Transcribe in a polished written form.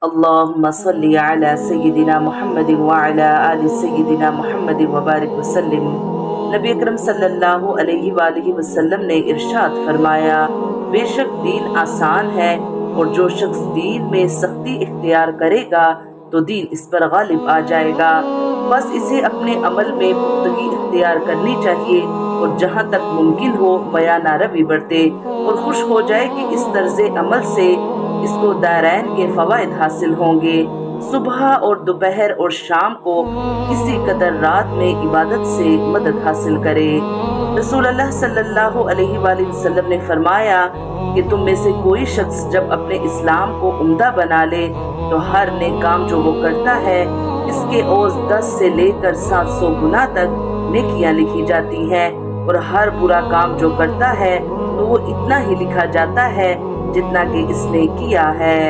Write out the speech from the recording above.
اللهم صل على سیدنا محمد وعلى آل سیدنا محمد وبارک وسلم۔ نبی اکرم صلی اللہ علیہ وآلہ وسلم نے ارشاد فرمایا، بے شک دین آسان ہے، اور جو شخص دین میں سختی اختیار کرے گا تو دین اس پر غالب آ جائے گا۔ بس اسے اپنے عمل میں پختگی اختیار کرنی چاہیے، اور جہاں تک ممکن ہو میانہ روی برتے، اور خوش ہو جائے کہ اس طرز عمل سے اس کو دارین کے فوائد حاصل ہوں گے۔ صبح اور دوپہر اور شام کو کسی قدر رات میں عبادت سے مدد حاصل کرے۔ رسول اللہ صلی اللہ علیہ وآلہ وسلم نے فرمایا کہ تم میں سے کوئی شخص جب اپنے اسلام کو عمدہ بنا لے تو ہر نیک کام جو وہ کرتا ہے اس کے عوض 10 سے لے کر 700 گنا تک نیکیاں لکھی جاتی ہیں، اور ہر برا کام جو کرتا ہے تو وہ اتنا ہی لکھا جاتا ہے جتنا کہ اس نے کیا ہے۔